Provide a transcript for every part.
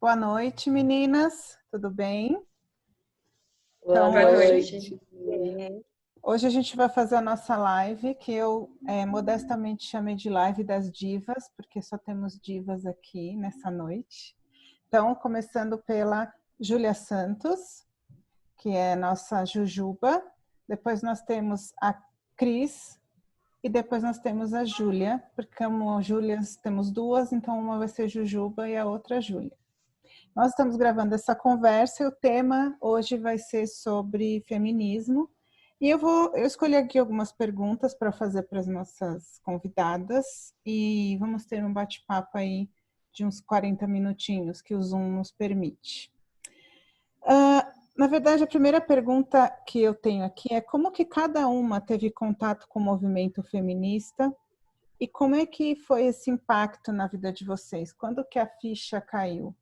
Boa noite, meninas. Tudo bem? Boa noite. Hoje a gente vai fazer a nossa live, que eu modestamente chamei de live das divas, porque só temos divas aqui nessa noite. Então, começando pela Júlia Santos, que é nossa Jujuba. Depois nós temos a Cris e depois nós temos a Júlia, porque como Júlias temos duas, então uma vai ser Jujuba e a outra Júlia. Nós estamos gravando essa conversa e o tema hoje vai ser sobre feminismo. E eu escolhi aqui algumas perguntas para fazer para as nossas convidadas e vamos ter um bate-papo aí de uns 40 minutinhos que o Zoom nos permite. Na verdade, a primeira pergunta que eu tenho aqui é como que cada uma teve contato com o movimento feminista e como é que foi esse impacto na vida de vocês? Quando que a ficha caiu?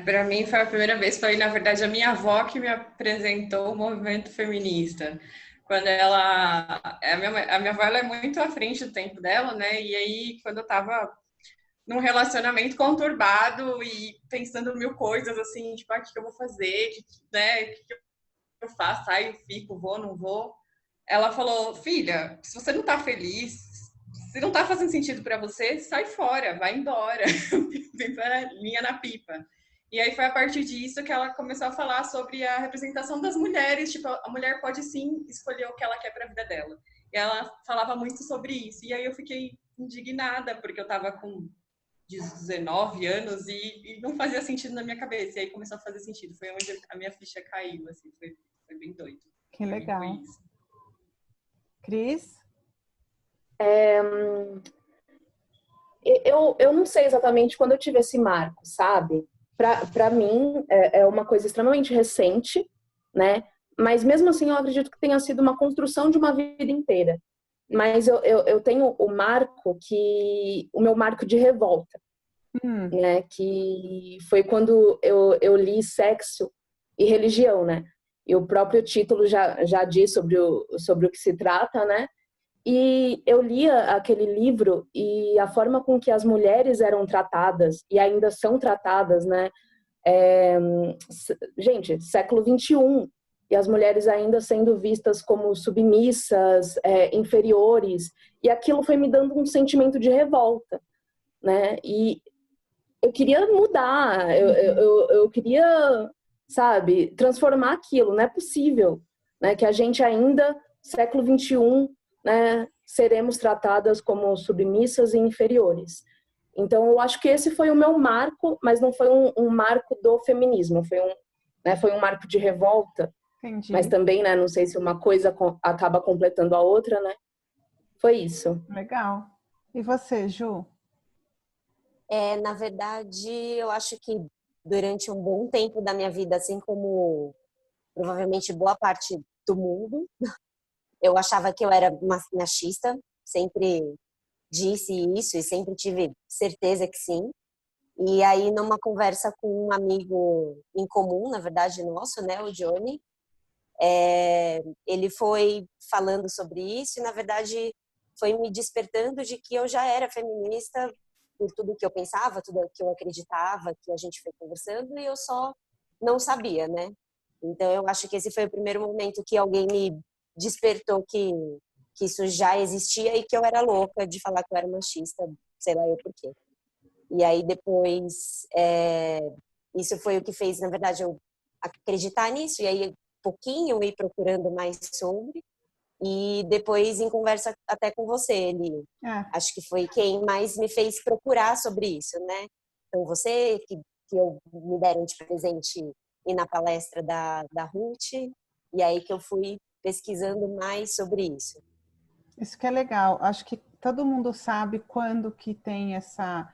Para mim foi a primeira vez, foi na verdade a minha avó que me apresentou o movimento feminista. Quando a minha avó ela é muito à frente do tempo dela, né? E aí quando eu tava num relacionamento conturbado e pensando mil coisas assim, tipo, o que eu vou fazer, né? O que eu faço? Saio, fico, vou, não vou. Ela falou: "Filha, se você não tá feliz, se não tá fazendo sentido para você, sai fora, vai embora, vem para linha na pipa." E aí foi a partir disso que ela começou a falar sobre a representação das mulheres, tipo, a mulher pode sim escolher o que ela quer para a vida dela. E ela falava muito sobre isso. E aí eu fiquei indignada, porque eu estava com 19 anos e não fazia sentido na minha cabeça. E aí começou a fazer sentido. Foi onde a minha ficha caiu, assim, foi bem doido. Que legal. Foi isso. Cris? Eu não sei exatamente quando eu tive esse marco, sabe? Para mim, é uma coisa extremamente recente, né? Mas mesmo assim, eu acredito que tenha sido uma construção de uma vida inteira. Mas eu tenho o meu marco de revolta, né? Que foi quando eu li Sexo e Religião, né? E o próprio título já diz sobre o que se trata, né? E eu lia aquele livro e a forma com que as mulheres eram tratadas e ainda são tratadas, né? Gente, século XXI, e as mulheres ainda sendo vistas como submissas, inferiores, e aquilo foi me dando um sentimento de revolta, né? E eu queria mudar, eu queria, sabe, transformar aquilo. Não é possível, né? Que a gente ainda, século XXI, né, seremos tratadas como submissas e inferiores. Então, eu acho que esse foi o meu marco, mas não foi um marco do feminismo, foi um marco de revolta. Entendi. Mas também, né, não sei se uma coisa acaba completando a outra, né? Foi isso. Legal. E você, Ju? Na verdade, eu acho que durante um bom tempo da minha vida, assim como provavelmente boa parte do mundo, eu achava que eu era machista, sempre disse isso e sempre tive certeza que sim. E aí, numa conversa com um amigo em comum, na verdade, nosso, né, o Johnny, ele foi falando sobre isso e, na verdade, foi me despertando de que eu já era feminista por tudo que eu pensava, tudo que eu acreditava, que a gente foi conversando, e eu só não sabia, né? Então, eu acho que esse foi o primeiro momento que alguém me despertou que isso já existia e que eu era louca de falar que eu era machista, sei lá eu por quê. E aí, depois, isso foi o que fez, na verdade, eu acreditar nisso, e aí, pouquinho, ir procurando mais sobre, e depois em conversa até com você, Eli. Acho que foi quem mais me fez procurar sobre isso, né? Então, você, que me deram de presente ir na palestra da Ruth, e aí que eu fui pesquisando mais sobre isso. Isso que é legal. Acho que todo mundo sabe quando que tem essa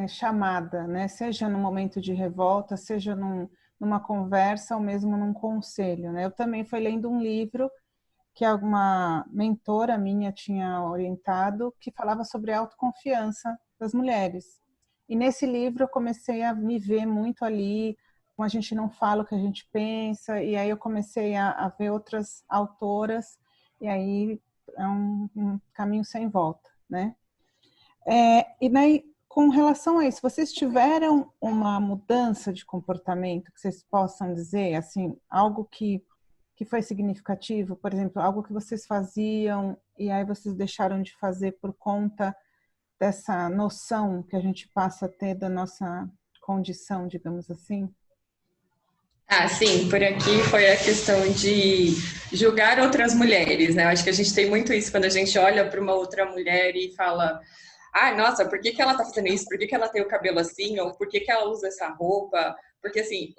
chamada, né? Seja no momento de revolta, seja numa conversa ou mesmo num conselho, né? Eu também fui lendo um livro que alguma mentora minha tinha orientado, que falava sobre a autoconfiança das mulheres. E nesse livro eu comecei a me ver muito ali, como a gente não fala o que a gente pensa, e aí eu comecei a ver outras autoras, e aí é um caminho sem volta, né? E daí, com relação a isso, vocês tiveram uma mudança de comportamento que vocês possam dizer, assim, algo que foi significativo? Por exemplo, algo que vocês faziam e aí vocês deixaram de fazer por conta dessa noção que a gente passa a ter da nossa condição, digamos assim? Ah, sim, por aqui foi a questão de julgar outras mulheres, né? Eu acho que a gente tem muito isso quando a gente olha para uma outra mulher e fala: ah, nossa, por que que ela tá fazendo isso? Por que que ela tem o cabelo assim? Ou por que que ela usa essa roupa? Porque, assim,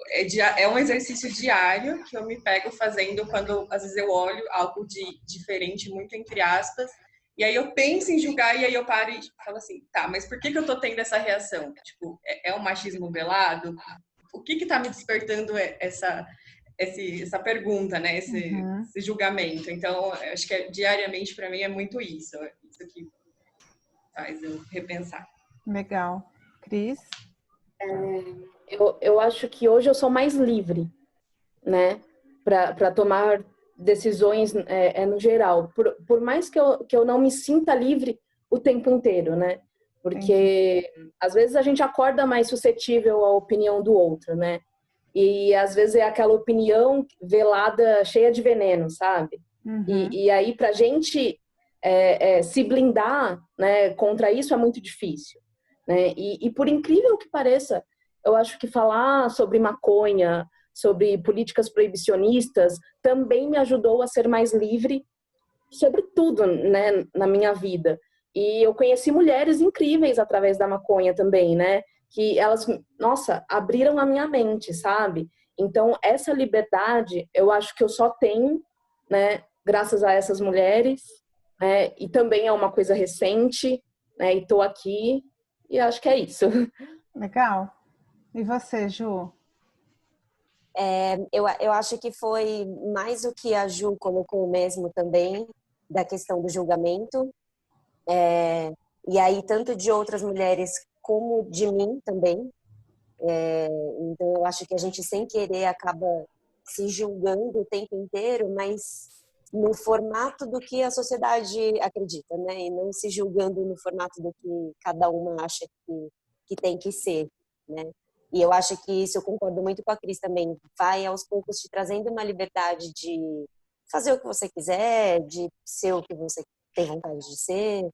é um exercício diário que eu me pego fazendo quando, às vezes, eu olho algo de diferente, muito entre aspas, e aí eu penso em julgar e aí eu paro e falo assim, tá, mas por que que eu tô tendo essa reação? Tipo, é um machismo velado? O que que tá me despertando essa pergunta, né? Esse julgamento. Então, acho que diariamente, para mim, é muito isso. Isso que faz eu repensar. Legal. Cris? Eu acho que hoje eu sou mais livre, né, para tomar decisões no geral. Por mais que eu não me sinta livre o tempo inteiro, né? Porque às vezes a gente acorda mais suscetível à opinião do outro, né? E às vezes é aquela opinião velada, cheia de veneno, sabe? E aí pra gente se blindar, né, contra isso é muito difícil, né? E por incrível que pareça, eu acho que falar sobre maconha, sobre políticas proibicionistas, também me ajudou a ser mais livre sobre tudo, né, na minha vida. E eu conheci mulheres incríveis através da maconha também, né? Que elas, nossa, abriram a minha mente, sabe? Então, essa liberdade, eu acho que eu só tenho, né, graças a essas mulheres, né? E também é uma coisa recente, né? E tô aqui, e acho que é isso. Legal. E você, Ju? Eu acho que foi mais o que a Ju colocou mesmo também, da questão do julgamento. E aí, tanto de outras mulheres como de mim também. Então, eu acho que a gente, sem querer, acaba se julgando o tempo inteiro, mas no formato do que a sociedade acredita, né? E não se julgando no formato do que cada uma acha que tem que ser, né? E eu acho que isso eu concordo muito com a Cris também. Vai, aos poucos, te trazendo uma liberdade de fazer o que você quiser, de ser o que você tem vontade de ser,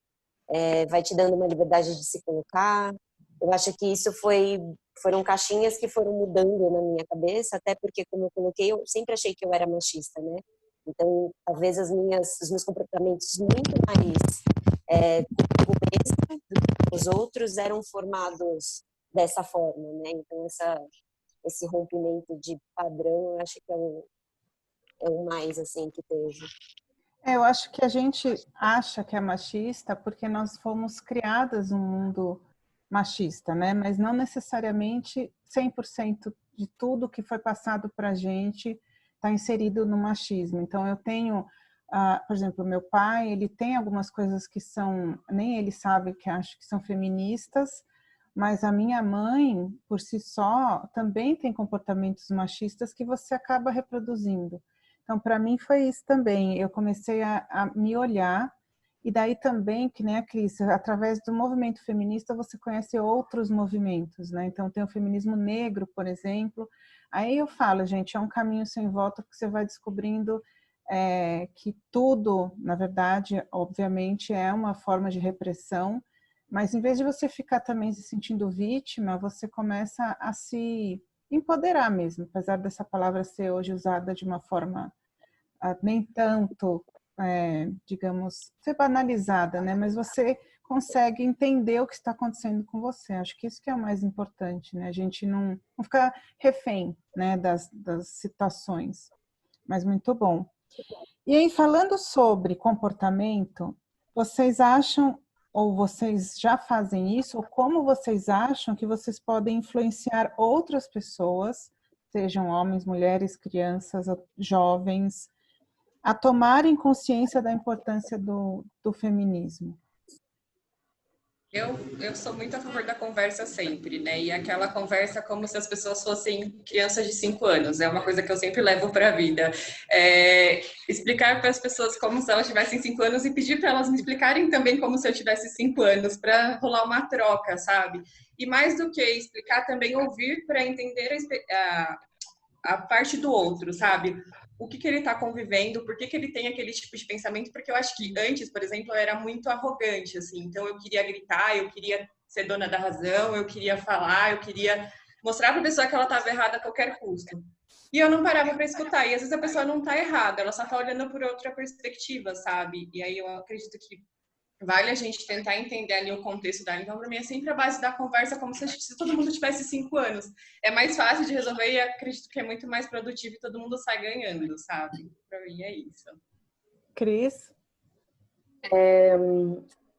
vai te dando uma liberdade de se colocar. Eu acho que isso foram caixinhas que foram mudando na minha cabeça, até porque, como eu coloquei, eu sempre achei que eu era machista, né? Então, talvez os meus comportamentos muito mais comigo mesma do que os outros eram formados dessa forma, né? Então, esse rompimento de padrão, eu acho que é o mais, assim, que teve. Eu acho que a gente acha que é machista porque nós fomos criadas num mundo machista, né? Mas não necessariamente 100% de tudo que foi passado para a gente está inserido no machismo. Então, eu tenho, por exemplo, meu pai, ele tem algumas coisas que são, nem ele sabe que acho que são feministas, mas a minha mãe, por si só, também tem comportamentos machistas que você acaba reproduzindo. Então, para mim foi isso também. Eu comecei a me olhar e daí também, que nem a Cris, através do movimento feminista você conhece outros movimentos, né? Então tem o feminismo negro, por exemplo. Aí eu falo, gente, é um caminho sem volta porque você vai descobrindo que tudo, na verdade, obviamente é uma forma de repressão, mas em vez de você ficar também se sentindo vítima, você começa a se empoderar mesmo, apesar dessa palavra ser hoje usada de uma forma nem tanto, digamos, ser banalizada, né? Mas você consegue entender o que está acontecendo com você. Acho que isso que é o mais importante, né? A gente não ficar refém, né, das situações. Mas muito bom. E aí, falando sobre comportamento, vocês acham, ou vocês já fazem isso, ou como vocês acham que vocês podem influenciar outras pessoas, sejam homens, mulheres, crianças, jovens, a tomarem consciência da importância do feminismo? Eu sou muito a favor da conversa sempre, né? E aquela conversa como se as pessoas fossem crianças de 5 anos. É uma coisa que eu sempre levo para a vida. Explicar para as pessoas como se elas tivessem 5 anos e pedir para elas me explicarem também como se eu tivesse 5 anos, para rolar uma troca, sabe? E mais do que explicar, também ouvir para entender a parte do outro, sabe? O que ele está convivendo, por que ele tem aquele tipo de pensamento, porque eu acho que antes, por exemplo, eu era muito arrogante, assim, então eu queria gritar, eu queria ser dona da razão, eu queria falar, eu queria mostrar para a pessoa que ela estava errada a qualquer custo. E eu não parava para escutar, e às vezes a pessoa não está errada, ela só está olhando por outra perspectiva, sabe? E aí eu acredito que vale a gente tentar entender ali o contexto dela. Então, para mim, é sempre a base da conversa, como se todo mundo tivesse 5 anos. É mais fácil de resolver e acredito que é muito mais produtivo e todo mundo sai ganhando, sabe? Para mim é isso. Cris?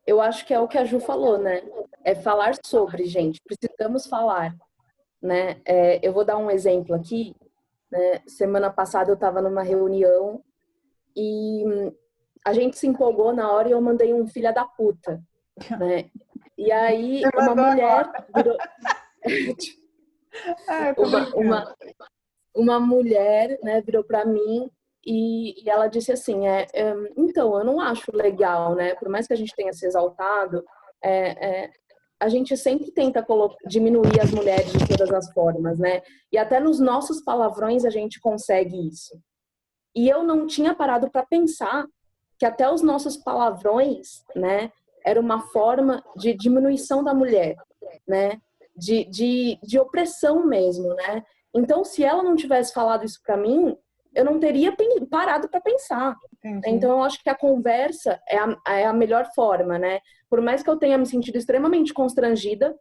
Eu acho que é o que a Ju falou, né? É falar sobre, gente. Precisamos falar, né? Eu vou dar um exemplo aqui. Né? Semana passada eu estava numa reunião e a gente se empolgou na hora e eu mandei um filha da puta, né? E aí Você uma mandou mulher agora. virou Tô uma, brincando. uma mulher, né, virou para mim e ela disse assim, então, eu não acho legal, né, por mais que a gente tenha se exaltado, a gente sempre tenta diminuir as mulheres de todas as formas, né, e até nos nossos palavrões a gente consegue isso. E eu não tinha parado para pensar que até os nossos palavrões, né, era uma forma de diminuição da mulher, né, de opressão mesmo, né. Então, se ela não tivesse falado isso para mim, eu não teria parado para pensar. Entendi. Então, eu acho que a conversa é a melhor forma, né. Por mais que eu tenha me sentido extremamente constrangida,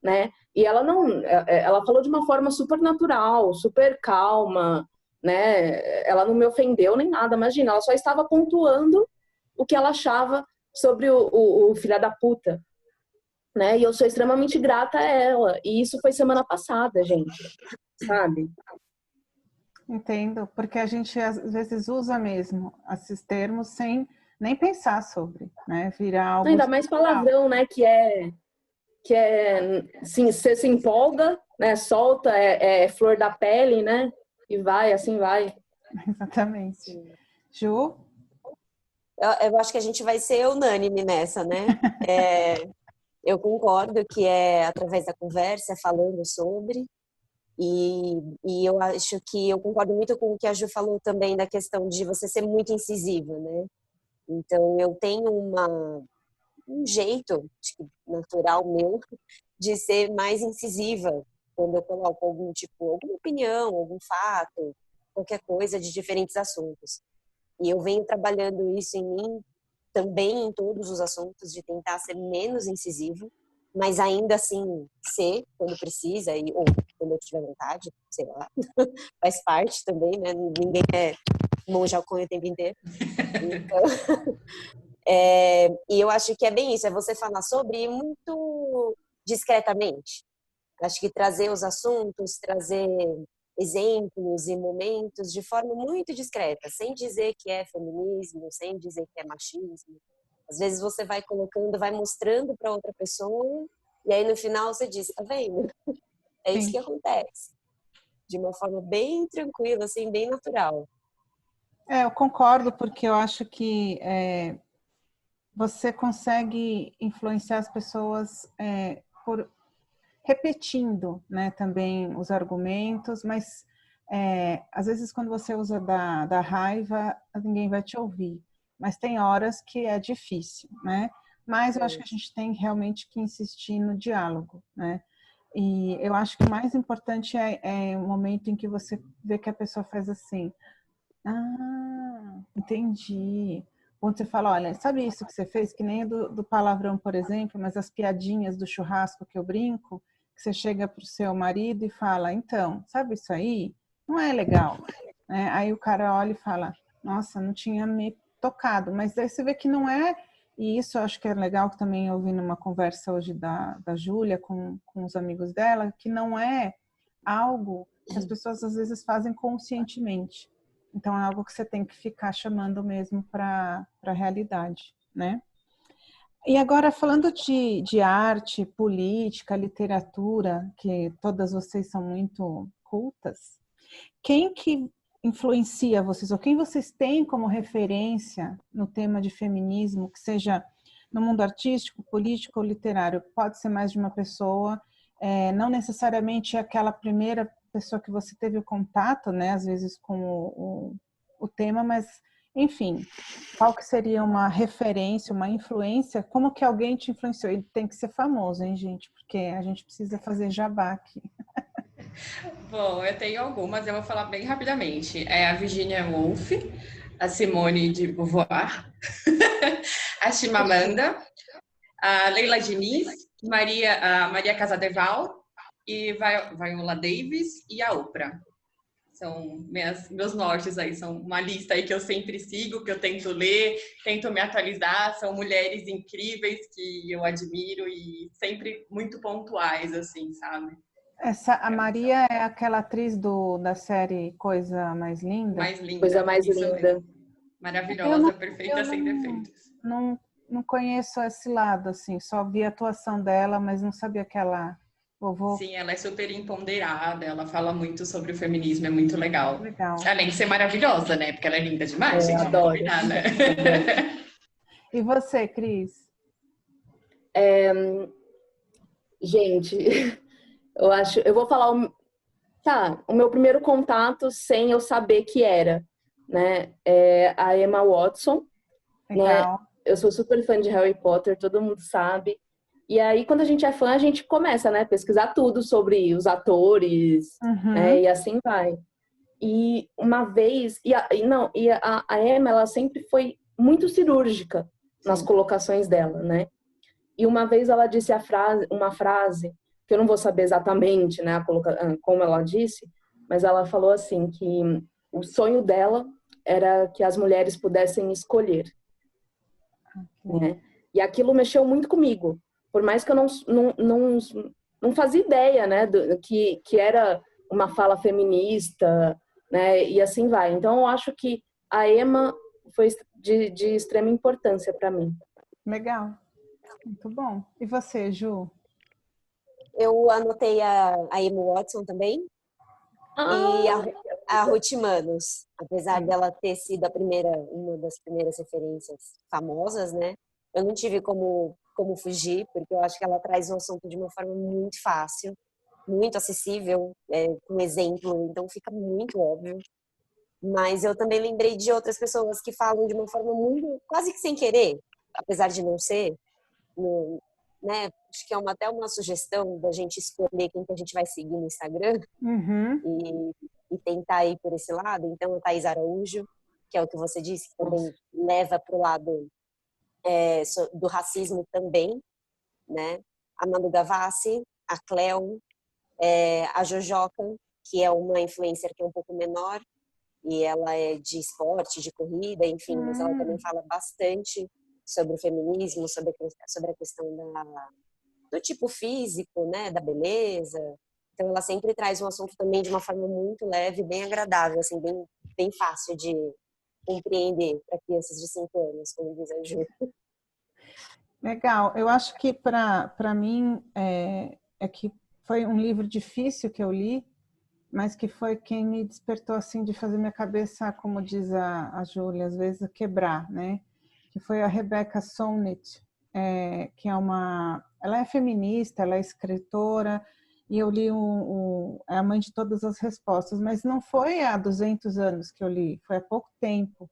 né, e ela não, ela falou de uma forma super natural, super calma, né, ela não me ofendeu nem nada, imagina, ela só estava pontuando o que ela achava sobre o filho da puta, né, e eu sou extremamente grata a ela, e isso foi semana passada, gente, sabe? Entendo, porque a gente às vezes usa mesmo esses termos sem nem pensar sobre, né? Virar algo Ainda mais estrutural. palavrão, né, sim, você se empolga, né, solta, flor da pele, né, e vai, assim vai. Exatamente. Ju? Eu acho que a gente vai ser unânime nessa, né? Eu concordo que é através da conversa, falando sobre, e eu acho que eu concordo muito com o que a Ju falou também da questão de você ser muito incisiva, né? Então, eu tenho um jeito, acho que natural meu, de ser mais incisiva quando eu coloco alguma opinião, algum fato, qualquer coisa de diferentes assuntos. E eu venho trabalhando isso em mim também em todos os assuntos, de tentar ser menos incisiva, mas ainda assim ser quando precisa ou quando eu tiver vontade, sei lá. Faz parte também, né? Ninguém é monge alconha o tempo inteiro. Então, e eu acho que é bem isso, é você falar sobre muito discretamente. Acho que trazer os assuntos, trazer exemplos e momentos de forma muito discreta, sem dizer que é feminismo, sem dizer que é machismo. Às vezes você vai colocando, vai mostrando para outra pessoa, e aí no final você diz, tá vendo? É isso Sim. que acontece. De uma forma bem tranquila, assim, bem natural. Eu concordo, porque eu acho que você consegue influenciar as pessoas por repetindo, né, também os argumentos, mas às vezes quando você usa da raiva, ninguém vai te ouvir. Mas tem horas que é difícil, né? Mas eu acho que a gente tem realmente que insistir no diálogo, né? E eu acho que o mais importante é o momento em que você vê que a pessoa faz assim, entendi. Quando você fala, olha, sabe isso que você fez? Que nem do palavrão, por exemplo, mas as piadinhas do churrasco que eu brinco, que você chega para o seu marido e fala, então, sabe isso aí? Não é legal. Aí o cara olha e fala, nossa, não tinha me tocado. Mas aí você vê que não é, e isso eu acho que é legal também eu ouvi numa conversa hoje da Júlia com os amigos dela, que não é algo que as pessoas às vezes fazem conscientemente. Então é algo que você tem que ficar chamando mesmo para a realidade, né? E agora, falando de arte, política, literatura, que todas vocês são muito cultas, quem que influencia vocês, ou quem vocês têm como referência no tema de feminismo, que seja no mundo artístico, político ou literário? Pode ser mais de uma pessoa, não necessariamente aquela primeira pessoa que você teve o contato, né, às vezes com o tema, mas, enfim, qual que seria uma referência, uma influência? Como que alguém te influenciou? Ele tem que ser famoso, hein, gente? Porque a gente precisa fazer jabá aqui. Bom, eu tenho algumas, eu vou falar bem rapidamente. É a Virginia Woolf, a Simone de Beauvoir, a Chimamanda, a Leila Diniz, a Maria Casadeval e Viola Davis e a Oprah. São meus nortes aí, são uma lista aí que eu sempre sigo, que eu tento ler, tento me atualizar. São mulheres incríveis que eu admiro e sempre muito pontuais, assim, sabe? A Maria é aquela atriz da série Coisa Mais Linda? Mais linda. Coisa mais isso linda. mesmo. Maravilhosa, perfeita, sem defeitos. Não conheço esse lado, assim, só vi a atuação dela, mas não sabia que ela... Sim, ela é super empoderada, ela fala muito sobre o feminismo, é muito legal. Legal. Além de ser maravilhosa, né? Porque ela é linda demais, gente, adoro. vamos combinar, né? E você, Cris? Gente, eu vou falar o meu primeiro contato sem eu saber que era, né? É a Emma Watson, Legal. né? Eu sou super fã de Harry Potter, todo mundo sabe. E aí, quando a gente é fã, a gente começa, né, pesquisar tudo sobre os atores, né, e assim vai. E uma vez, a Emma, ela sempre foi muito cirúrgica nas colocações dela, né? E uma vez ela disse uma frase, que eu não vou saber exatamente, né, como ela disse, mas ela falou assim, que o sonho dela era que as mulheres pudessem escolher, né? E aquilo mexeu muito comigo, por mais que eu não fazia ideia, né, que era uma fala feminista, né, e assim vai. Então, eu acho que a Emma foi de extrema importância para mim. Legal. Muito bom. E você, Ju? Eu anotei a Emma Watson também e a Ruth Manos. Apesar dela ter sido uma das primeiras referências famosas, né? Eu não tive como fugir, porque eu acho que ela traz o assunto de uma forma muito fácil, muito acessível, com exemplo, então fica muito óbvio. Mas eu também lembrei de outras pessoas que falam de uma forma muito, quase que sem querer, apesar de não ser, né? Acho que é até uma sugestão da gente escolher quem que a gente vai seguir no Instagram e tentar ir por esse lado. Então, a Thaís Araújo, que é o que você disse, que também leva para o lado do racismo também, né? A Manu Gavassi, a Cleo, a Jojoca, que é uma influencer que é um pouco menor, e ela é de esporte, de corrida, enfim, mas ela também fala bastante sobre o feminismo, sobre a questão do tipo físico, né, da beleza. Então ela sempre traz um assunto também de uma forma muito leve, bem agradável, assim, bem fácil de compreender para crianças de 5 anos, como diz a Ju. Legal. Eu acho que para mim é que foi um livro difícil que eu li, mas que foi quem me despertou assim de fazer minha cabeça, como diz a Júlia, às vezes quebrar, né? Que foi a Rebecca Solnit, que ela é feminista, ela é escritora, e eu li é a mãe de todas as respostas, mas não foi há 200 anos que eu li, foi há pouco tempo.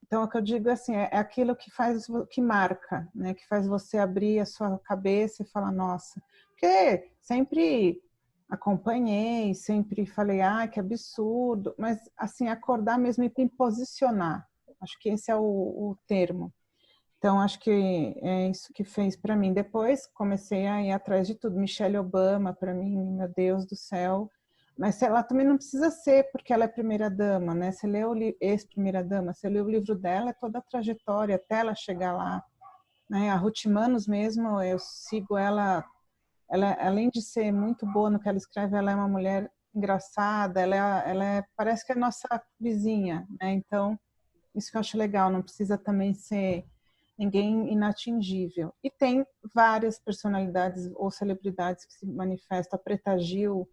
Então, o que eu digo assim, é aquilo que marca, né? Que faz você abrir a sua cabeça e falar, nossa, porque sempre acompanhei, sempre falei, que absurdo, mas assim, acordar mesmo e me posicionar. Acho que esse é o termo. Então, acho que é isso que fez para mim. Depois, comecei a ir atrás de tudo. Michelle Obama, para mim, meu Deus do céu. Mas ela também não precisa ser porque ela é primeira-dama, né? Você lê ex-primeira-dama, você lê o livro dela, é toda a trajetória até ela chegar lá. Né? A Ruth Manos mesmo, eu sigo ela, além de ser muito boa no que ela escreve, ela é uma mulher engraçada, parece que é nossa vizinha, né? Então, isso que eu acho legal, não precisa também ser ninguém inatingível. E tem várias personalidades ou celebridades que se manifestam. A Preta Gil,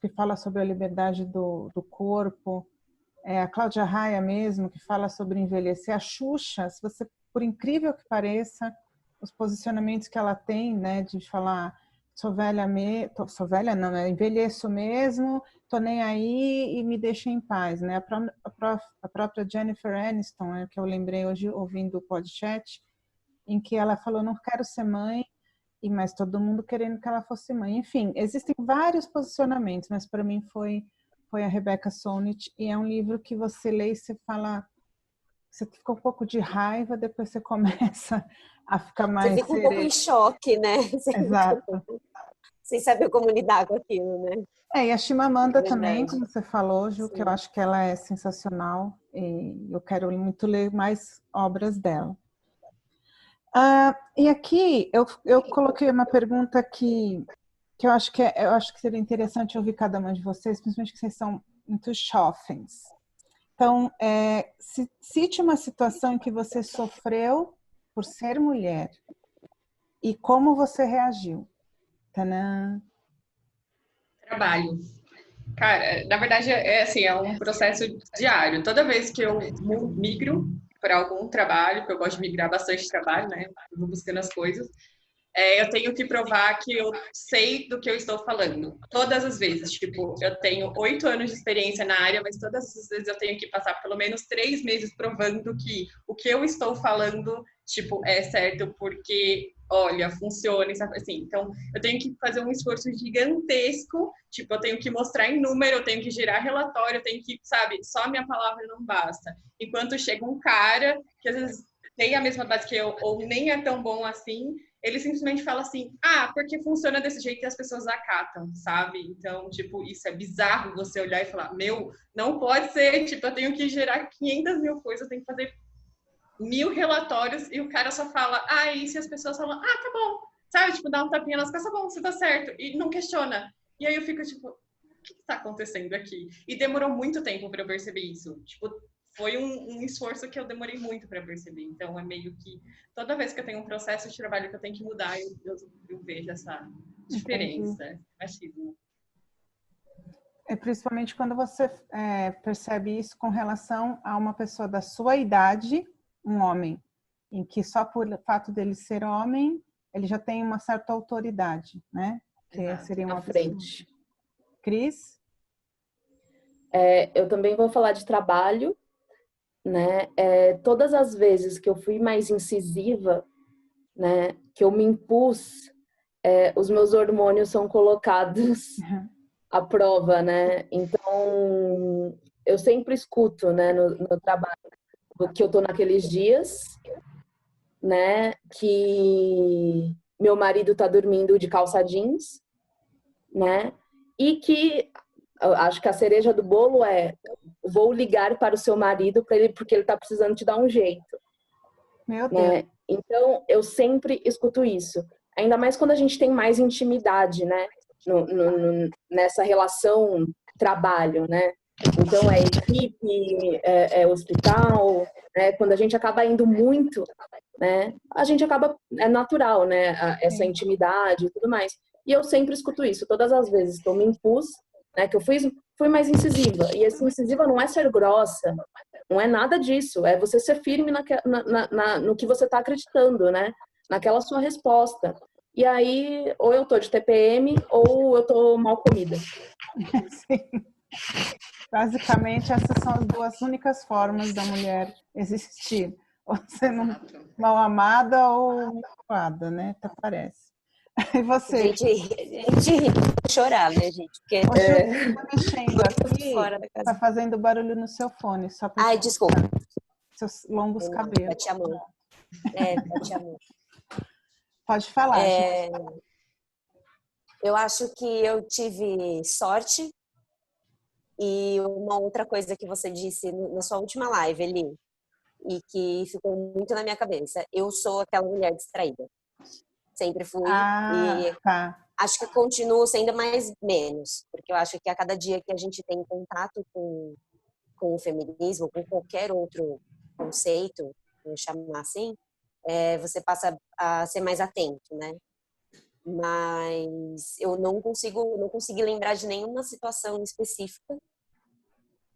que fala sobre a liberdade do corpo, a Cláudia Raia mesmo, que fala sobre envelhecer. A Xuxa, se você, por incrível que pareça, os posicionamentos que ela tem, né, de falar sou velha não, envelheço mesmo, tô nem aí e me deixa em paz, né? A própria Jennifer Aniston, que eu lembrei hoje ouvindo o podcast, em que ela falou, não quero ser mãe, mas todo mundo querendo que ela fosse mãe. Enfim, existem vários posicionamentos, mas para mim foi a Rebecca Solnit, e é um livro que você lê e você fala, você fica um pouco de raiva, depois você começa a ficar mais Você fica um pouco em choque, né? Exato. Sem saber como lidar com aquilo, né? E a Chimamanda também, como você falou, Ju, Sim. que eu acho que ela é sensacional e eu quero muito ler mais obras dela. E aqui eu coloquei uma pergunta que eu acho que seria interessante ouvir cada uma de vocês, principalmente que vocês são muito jovens. Então, cite uma situação em que você sofreu por ser mulher e como você reagiu. Tanã. Trabalho. Cara, na verdade, assim, é um processo diário. Toda vez que eu migro para algum trabalho, que eu gosto de migrar bastante trabalho, né? Eu vou buscando as coisas. Eu tenho que provar que eu sei do que eu estou falando. Todas as vezes. Tipo, eu tenho 8 anos de experiência na área, mas todas as vezes eu tenho que passar pelo menos 3 meses provando que o que eu estou falando, tipo, é certo, porque, olha, funciona, assim. Então, eu tenho que fazer um esforço gigantesco. Tipo, eu tenho que mostrar em número, eu tenho que gerar relatório, eu tenho que, sabe, só a minha palavra não basta. Enquanto chega um cara que às vezes tem a mesma base que eu, ou nem é tão bom assim, ele simplesmente fala assim, porque funciona desse jeito e as pessoas acatam, sabe? Então, tipo, isso é bizarro você olhar e falar, não pode ser, tipo, eu tenho que gerar 500 mil coisas, eu tenho que fazer 1000 relatórios e o cara só fala, e se as pessoas falam, tá bom, sabe? Tipo, dá um tapinha nas costas, tá bom, você tá certo, e não questiona. E aí eu fico, tipo, o que tá acontecendo aqui? E demorou muito tempo pra eu perceber isso. Tipo, foi um esforço que eu demorei muito para perceber. Então, é meio que toda vez que eu tenho um processo de trabalho que eu tenho que mudar, eu vejo essa diferença, machismo. Principalmente quando você percebe isso com relação a uma pessoa da sua idade, um homem, em que só por fato dele ser homem, ele já tem uma certa autoridade, né? Que Exato. seria uma frente. Cris? Eu também vou falar de trabalho, né? Todas as vezes que eu fui mais incisiva, né? Que eu me impus, os meus hormônios são colocados à prova, né? Então, eu sempre escuto, né? No trabalho, que eu tô naqueles dias, né? Que meu marido tá dormindo de calça jeans, né? E que eu acho que a cereja do bolo vou ligar para o seu marido para ele, porque ele está precisando te dar um jeito. Meu né? Deus. Então, eu sempre escuto isso. Ainda mais quando a gente tem mais intimidade, né? Nessa relação trabalho, né? Então, é equipe, é hospital, né? Quando a gente acaba indo muito, né? A gente acaba, é natural, né? Essa intimidade e tudo mais. E eu sempre escuto isso. Todas as vezes que eu me impus, né? Que eu fui mais incisiva. E essa incisiva não é ser grossa, não é nada disso. É você ser firme no que você está acreditando, né? Naquela sua resposta. E aí, ou eu tô de TPM, ou eu tô mal comida. Sim. Basicamente, essas são as duas únicas formas da mulher existir. Ou sendo mal amada ou amada, né? Até parece. E você? A gente ri de chorar, né, gente? Porque Tá mexendo aqui, fora da casa. tá fazendo barulho no seu fone. Só pra Desculpa. seus longos cabelos. Bati a mão. Bati a mão. Pode falar, gente. Eu acho que eu tive sorte. E uma outra coisa que você disse na sua última live, Eli, e que ficou muito na minha cabeça, eu sou aquela mulher distraída. Sempre fui. E Tá. acho que continuo sendo mais menos, porque eu acho que a cada dia que a gente tem contato com o feminismo, com qualquer outro conceito, vou chamar assim, você passa a ser mais atento, né? Mas eu não consegui lembrar de nenhuma situação específica,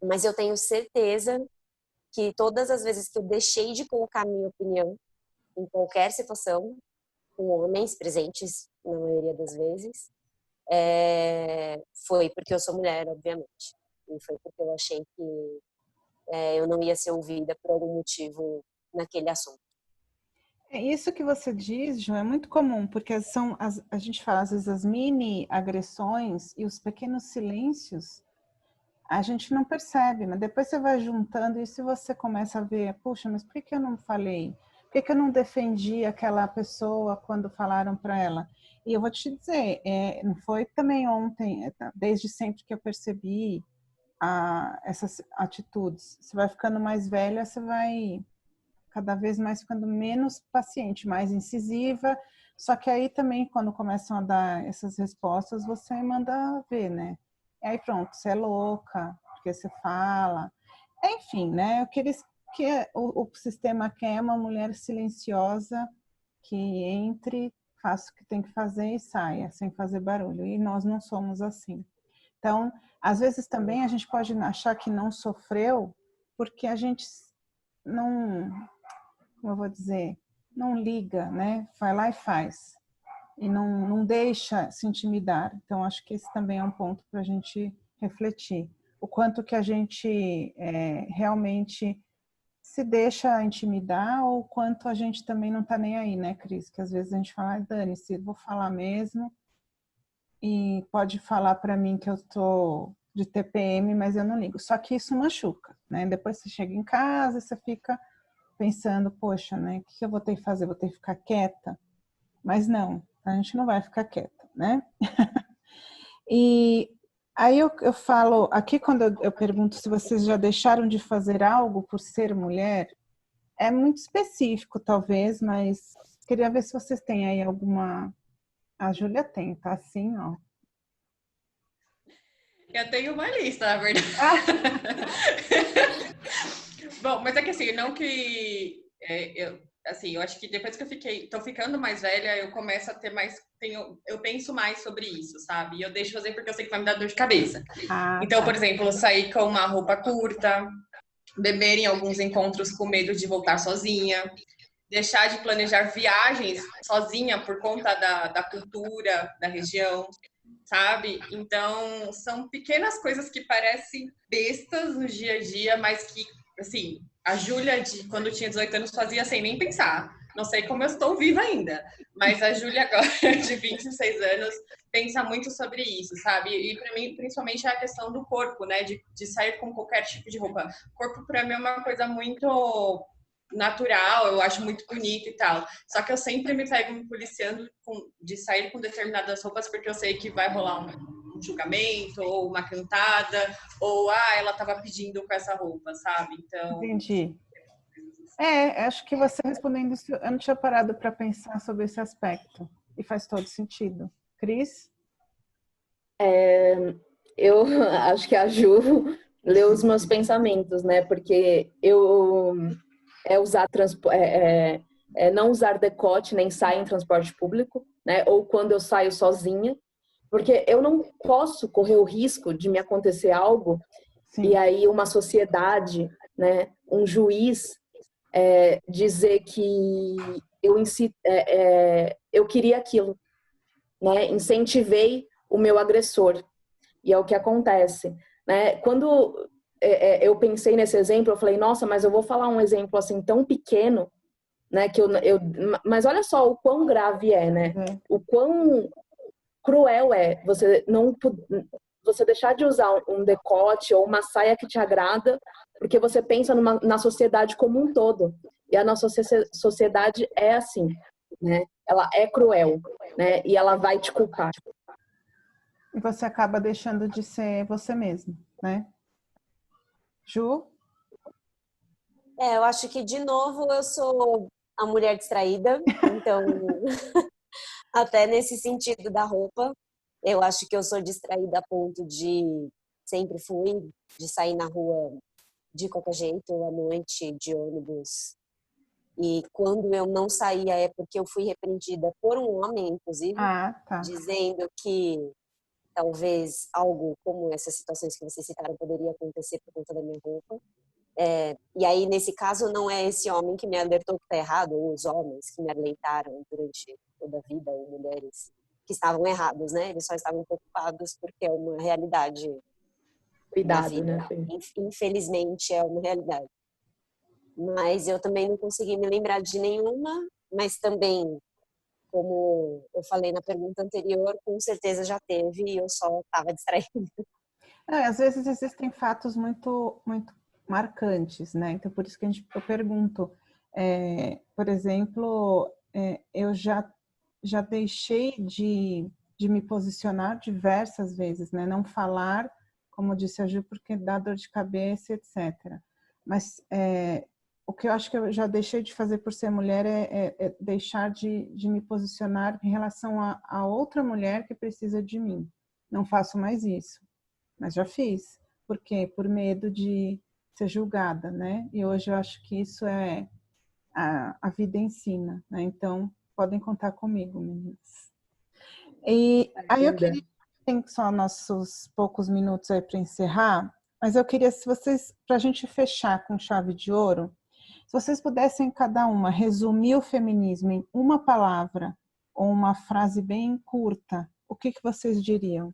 mas eu tenho certeza que todas as vezes que eu deixei de colocar minha opinião em qualquer situação, com homens presentes na maioria das vezes, foi porque eu sou mulher, obviamente. E foi porque eu achei que eu não ia ser ouvida por algum motivo naquele assunto. Isso que você diz, João, é muito comum, porque a gente fala às vezes as mini agressões e os pequenos silêncios, a gente não percebe, mas depois você vai juntando e se você começa a ver, puxa, mas por que eu não falei? Por que eu não defendi aquela pessoa quando falaram para ela? E eu vou te dizer, não foi também ontem, desde sempre que eu percebi essas atitudes. Você vai ficando mais velha, você vai cada vez mais ficando menos paciente, mais incisiva. Só que aí também, quando começam a dar essas respostas, você manda ver, né? E aí pronto, você é louca, porque você fala. Enfim, né? O sistema quer uma mulher silenciosa que entre, faça o que tem que fazer e saia, sem fazer barulho. E nós não somos assim. Então, às vezes também a gente pode achar que não sofreu porque a gente não, como eu vou dizer, não liga, né? Vai lá e faz. E não deixa se intimidar. Então, acho que esse também é um ponto para a gente refletir. O quanto que a gente realmente se deixa intimidar ou o quanto a gente também não está nem aí, né, Cris? Que às vezes a gente fala, dane-se, vou falar mesmo e pode falar para mim que eu estou de TPM, mas eu não ligo. Só que isso machuca, né? Depois você chega em casa e você fica pensando, poxa, né? O que eu vou ter que fazer? Vou ter que ficar quieta? Mas não, a gente não vai ficar quieta, né? E aí eu falo, aqui quando eu pergunto se vocês já deixaram de fazer algo por ser mulher, é muito específico talvez, mas queria ver se vocês têm aí alguma... A Júlia tem, tá assim, ó. Eu tenho uma lista, na verdade. Bom, mas é que assim, não que eu acho que depois que tô ficando mais velha, eu começo a ter mais, eu penso mais sobre isso, sabe? E eu deixo fazer porque eu sei que vai me dar dor de cabeça. Então, por exemplo, sair com uma roupa curta, beber em alguns encontros com medo de voltar sozinha, deixar de planejar viagens sozinha por conta da cultura da região, sabe? Então, são pequenas coisas que parecem bestas no dia a dia, mas que, assim, a Júlia, quando tinha 18 anos, fazia sem nem pensar. Não sei como eu estou viva ainda, mas a Júlia agora, de 26 anos, pensa muito sobre isso, sabe? E para mim, principalmente, é a questão do corpo, né? De sair com qualquer tipo de roupa. Corpo, para mim, é uma coisa muito natural, eu acho muito bonito e tal. Só que eu sempre me pego me policiando de sair com determinadas roupas porque eu sei que vai rolar um julgamento ou uma cantada ou ela tava pedindo com essa roupa, sabe? Então, entendi. Acho que você respondendo isso, eu não tinha parado para pensar sobre esse aspecto e faz todo sentido. Cris? Eu acho que a Ju leu os meus pensamentos, né? Porque não usar decote nem sair em transporte público, né? Ou quando eu saio sozinha, porque eu não posso correr o risco de me acontecer algo. Sim. E aí uma sociedade, né? Um juiz dizer que eu queria aquilo, né? Incentivei o meu agressor. E é o que acontece, né? Quando eu pensei nesse exemplo, eu falei, nossa, mas eu vou falar um exemplo assim tão pequeno, né? Mas olha só o quão grave é, né? O quão cruel é você deixar de usar um decote ou uma saia que te agrada, porque você pensa na sociedade como um todo. E a nossa sociedade é assim, né? Ela é cruel, né? E ela vai te culpar. E você acaba deixando de ser você mesmo, né? Ju? Eu acho que, de novo, eu sou a mulher distraída, então, até nesse sentido da roupa, eu acho que eu sou distraída a ponto sempre fui, de sair na rua de qualquer jeito, à noite, de ônibus, E quando eu não saía é porque eu fui repreendida por um homem, inclusive, Tá. dizendo que talvez algo como essas situações que vocês citaram poderia acontecer por conta da minha roupa. E aí, nesse caso, não é esse homem que me alertou que está errado, ou os homens que me alertaram durante toda a vida, ou mulheres que estavam errados, né? Eles só estavam preocupados porque é uma realidade da Cuidado, vida. né, Fê? Infelizmente, é uma realidade. Mas eu também não consegui me lembrar de nenhuma, mas também, como eu falei na pergunta anterior, com certeza já teve e eu só estava distraída. Às vezes existem fatos muito, muito marcantes, né? Então, por isso que eu pergunto. Por exemplo, eu já deixei de me posicionar diversas vezes, né? Não falar, como disse a Ju, porque dá dor de cabeça, etc. Mas o que eu acho que eu já deixei de fazer por ser mulher é deixar de me posicionar em relação a outra mulher que precisa de mim. Não faço mais isso. Mas já fiz. Por quê? Por medo de ser julgada, né? E hoje eu acho que isso a vida ensina, né? Então, podem contar comigo, meninas. E aí eu queria, tem só nossos poucos minutos aí para encerrar, mas eu queria, se vocês, para a gente fechar com chave de ouro, se vocês pudessem cada uma resumir o feminismo em uma palavra ou uma frase bem curta, o que vocês diriam?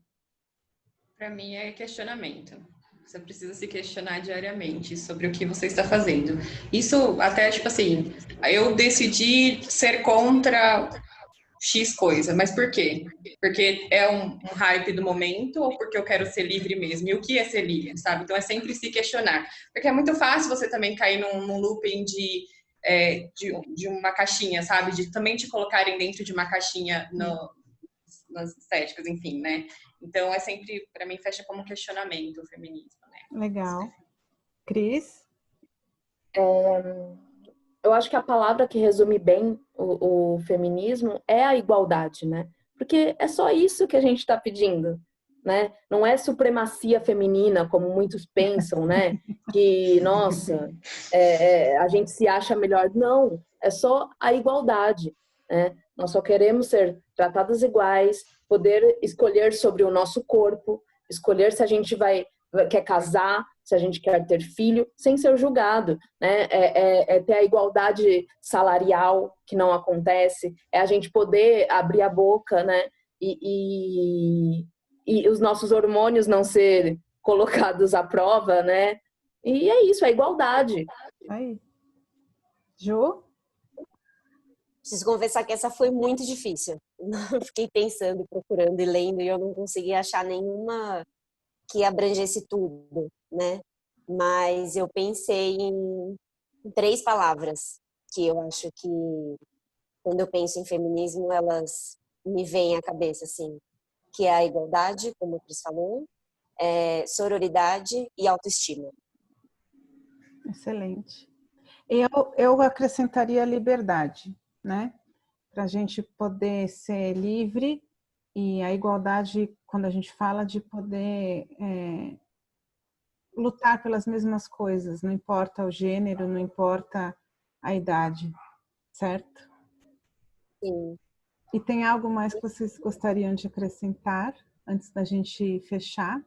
Para mim é questionamento. Você precisa se questionar diariamente sobre o que você está fazendo. Isso até, tipo assim, eu decidi ser contra X coisa, mas por quê? Porque é um hype do momento ou porque eu quero ser livre mesmo? E o que é ser livre, sabe? Então é sempre se questionar. Porque é muito fácil você também cair num looping de uma caixinha, sabe? De também te colocarem dentro de uma caixinha nas estéticas, enfim, né? Então é sempre, para mim, fecha como questionamento o feminismo, né? Legal. Cris? Eu acho que a palavra que resume bem o feminismo é a igualdade, né? Porque é só isso que a gente está pedindo, né? Não é supremacia feminina, como muitos pensam, né? Que, nossa, a gente se acha melhor. Não, é só a igualdade, né? Nós só queremos ser tratadas iguais, poder escolher sobre o nosso corpo, escolher se a gente quer casar, se a gente quer ter filho, sem ser julgado, né? Ter a igualdade salarial, que não acontece, é a gente poder abrir a boca, né? E os nossos hormônios não ser colocados à prova, né? E é isso, é igualdade. Aí. Ju? Preciso confessar que essa foi muito difícil. Eu fiquei pensando, procurando e lendo e eu não consegui achar nenhuma que abrangesse tudo, né? Mas eu pensei em 3 palavras que eu acho que, quando eu penso em feminismo, elas me vêm à cabeça, assim, que é a igualdade, como a Cris falou, sororidade e autoestima. Excelente. Eu acrescentaria liberdade, né? Para a gente poder ser livre e a igualdade, quando a gente fala de poder lutar pelas mesmas coisas, não importa o gênero, não importa a idade, certo? Sim. E tem algo mais que vocês gostariam de acrescentar antes da gente fechar?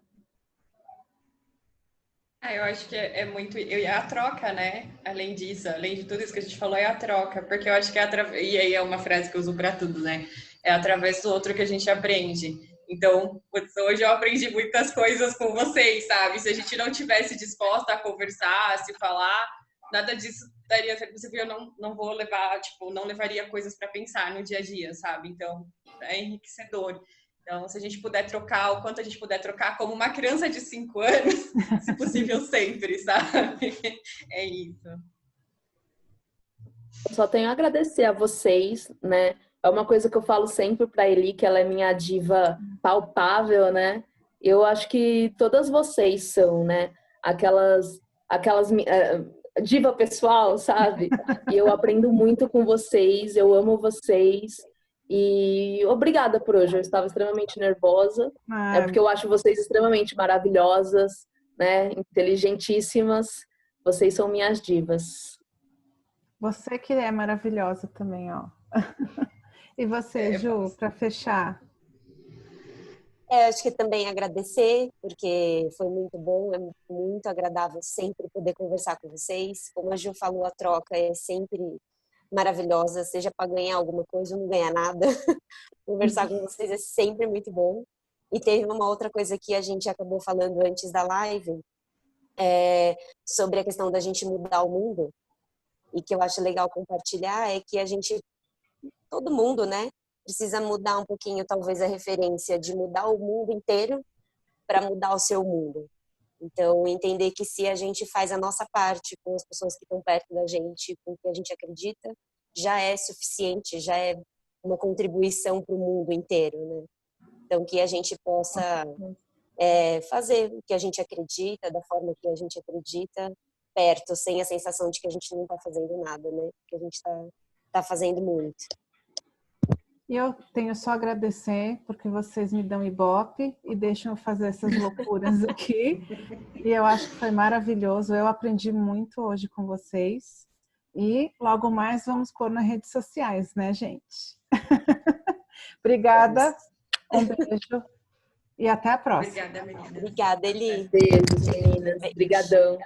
Eu acho que é muito. É a troca, né? Além disso, além de tudo isso que a gente falou, é a troca. Porque eu acho que e aí é uma frase que eu uso para tudo, né? É através do outro que a gente aprende. Então, hoje eu aprendi muitas coisas com vocês, sabe? Se a gente não tivesse disposta a conversar, a se falar, nada disso daria certo. Você viu, eu não vou levar, tipo, não levaria coisas para pensar no dia a dia, sabe? Então, é enriquecedor. Então, se a gente puder trocar, o quanto a gente puder trocar, como uma criança de 5 anos, se possível sempre, sabe? É isso. Eu só tenho a agradecer a vocês, né? É uma coisa que eu falo sempre para a Eli, que ela é minha diva palpável, né? Eu acho que todas vocês são, né? Aquelas diva pessoal, sabe? E eu aprendo muito com vocês, eu amo vocês. E obrigada por hoje. Eu estava extremamente nervosa, né? Porque eu acho vocês extremamente maravilhosas, né? Inteligentíssimas. Vocês são minhas divas. Você que é maravilhosa também, ó. E você, Ju, para fechar? Acho que também agradecer, porque foi muito bom, é muito agradável sempre poder conversar com vocês. Como a Ju falou, a troca é sempre maravilhosa, seja para ganhar alguma coisa ou não ganhar nada. Conversar com vocês é sempre muito bom. E teve uma outra coisa que a gente acabou falando antes da live, sobre a questão da gente mudar o mundo, e que eu acho legal compartilhar, é que a gente, todo mundo, né, precisa mudar um pouquinho, talvez, a referência de mudar o mundo inteiro para mudar o seu mundo. Então, entender que se a gente faz a nossa parte com as pessoas que estão perto da gente, com o que a gente acredita, já é suficiente, já é uma contribuição para o mundo inteiro, né? Então, que a gente possa fazer o que a gente acredita, da forma que a gente acredita, perto, sem a sensação de que a gente não está fazendo nada, né? Que a gente tá fazendo muito. E eu tenho só a agradecer, porque vocês me dão ibope e deixam eu fazer essas loucuras aqui. E eu acho que foi maravilhoso. Eu aprendi muito hoje com vocês. E logo mais vamos pôr nas redes sociais, né, gente? Obrigada. Um beijo. E até a próxima. Obrigada, menina. Obrigada, Eli. Beijos, meninas. Obrigadão.